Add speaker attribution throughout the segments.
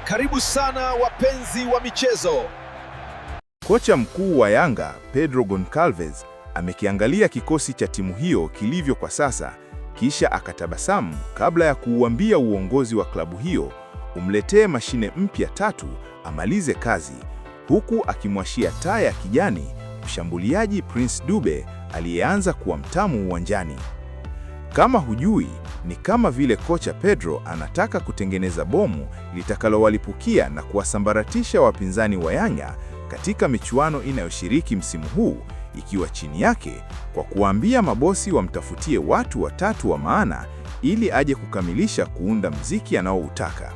Speaker 1: Karibu sana wapenzi wa michezo.
Speaker 2: Kocha mkuu wa Yanga, Pedro Goncalves, amekiangalia kikosi cha timu hiyo kilivyo kwa sasa, kisha akatabasamu kabla ya kuuambia uongozi wa klabu hiyo umletee mashine mpya tatu amalize kazi, huku akimwashia taa ya kijani mshambuliaji Prince Dube aliyeanza kuwa mtamu uwanjani. Kama hujui, ni kama vile kocha Pedro anataka kutengeneza bomu litakalowalipukia na kuwasambaratisha wapinzani wa Yanga katika michuano inayoshiriki msimu huu ikiwa chini yake, kwa kuwaambia mabosi wamtafutie watu watatu wa maana ili aje kukamilisha kuunda mziki anaoutaka.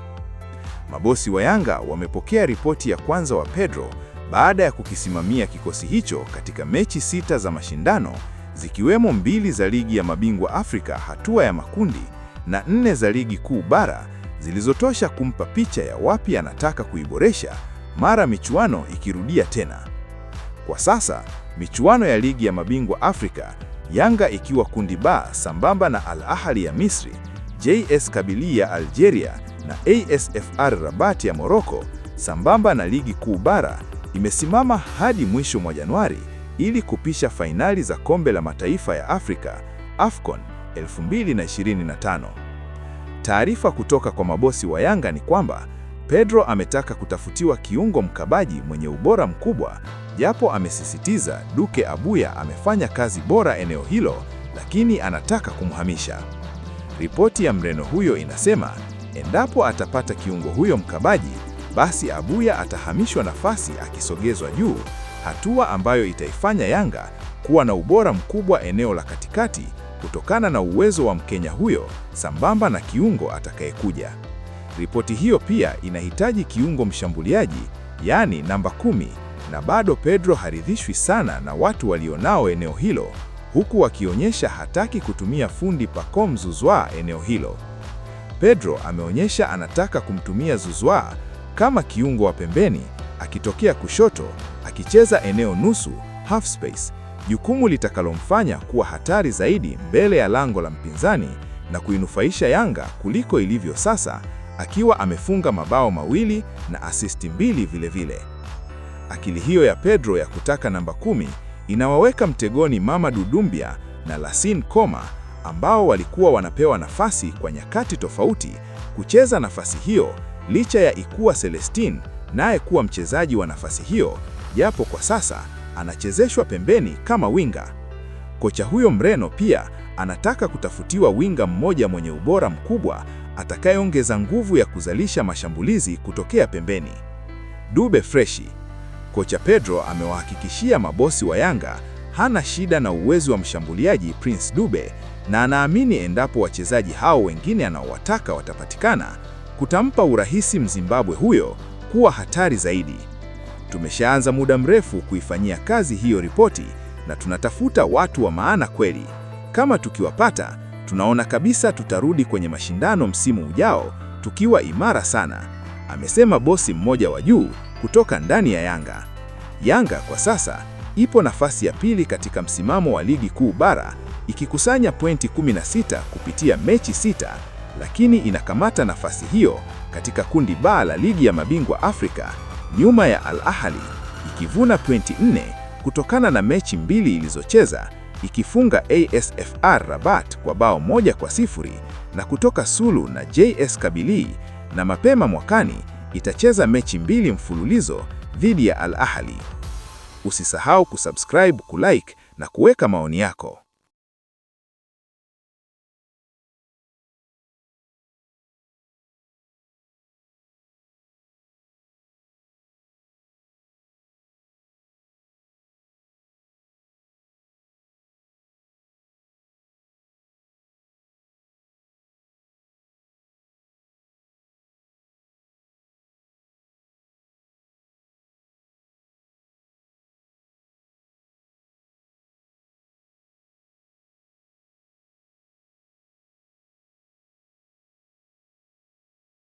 Speaker 2: Mabosi wa Yanga wamepokea ripoti ya kwanza wa Pedro baada ya kukisimamia kikosi hicho katika mechi 6 za mashindano, zikiwemo 2 za ligi ya mabingwa Afrika hatua ya makundi na 4 za ligi kuu bara, zilizotosha kumpa picha ya wapi anataka kuiboresha mara michuano ikirudia tena. Kwa sasa, michuano ya ligi ya mabingwa Afrika, Yanga ikiwa kundi ba sambamba na Al Ahly ya Misri, JS Kabylie ya Algeria na AS FAR Rabat ya Morocco, sambamba na ligi kuu bara, imesimama hadi mwisho mwa Januari ili kupisha fainali za kombe la mataifa ya Afrika, AFCON 2025. Taarifa kutoka kwa mabosi wa Yanga ni kwamba Pedro ametaka kutafutiwa kiungo mkabaji mwenye ubora mkubwa, japo amesisitiza Duke Abuya amefanya kazi bora eneo hilo, lakini anataka kumhamisha. Ripoti ya Mreno huyo inasema endapo atapata kiungo huyo mkabaji, basi Abuya atahamishwa nafasi akisogezwa juu, hatua ambayo itaifanya Yanga kuwa na ubora mkubwa eneo la katikati kutokana na uwezo wa Mkenya huyo sambamba na kiungo atakayekuja. Ripoti hiyo pia inahitaji kiungo mshambuliaji, yaani namba 10, na bado Pedro haridhishwi sana na watu walionao eneo hilo, huku wakionyesha hataki kutumia fundi Pacome Zouzoua eneo hilo. Pedro ameonyesha anataka kumtumia Zouzoua kama kiungo wa pembeni, akitokea kushoto, akicheza eneo nusu, half space, jukumu litakalomfanya kuwa hatari zaidi mbele ya lango la mpinzani na kuinufaisha Yanga kuliko ilivyo sasa, akiwa amefunga mabao 2 na asisti 2 vilevile. Akili hiyo ya Pedro ya kutaka namba 10 inawaweka mtegoni Mamadou Doumbia na Lassine Koma, ambao walikuwa wanapewa nafasi kwa nyakati tofauti kucheza nafasi hiyo, licha ya Ikuwa Celestine naye kuwa mchezaji wa nafasi hiyo, japo kwa sasa anachezeshwa pembeni kama winga. Kocha huyo Mreno pia anataka kutafutiwa winga mmoja mwenye ubora mkubwa atakayeongeza nguvu ya kuzalisha mashambulizi kutokea pembeni. Dube freshi. Kocha Pedro amewahakikishia mabosi wa Yanga hana shida na uwezo wa mshambuliaji Prince Dube, na anaamini endapo wachezaji hao wengine anaowataka watapatikana, kutampa urahisi Mzimbabwe huyo kuwa hatari zaidi. Tumeshaanza muda mrefu kuifanyia kazi hiyo ripoti na tunatafuta watu wa maana kweli. Kama tukiwapata, tunaona kabisa tutarudi kwenye mashindano msimu ujao tukiwa imara sana, amesema bosi mmoja wa juu kutoka ndani ya Yanga. Yanga kwa sasa ipo nafasi ya pili katika msimamo wa ligi kuu bara ikikusanya pointi 16 kupitia mechi 6, lakini inakamata nafasi hiyo katika kundi ba la ligi ya mabingwa Afrika nyuma ya Al Ahly ikivuna pointi 4 kutokana na mechi 2 ilizocheza, ikifunga AS FAR Rabat kwa bao 1-0 na kutoka sulu na JS Kabylie, na mapema mwakani itacheza mechi 2 mfululizo dhidi ya Al Ahly. Usisahau kusubscribe, kulike na kuweka maoni yako.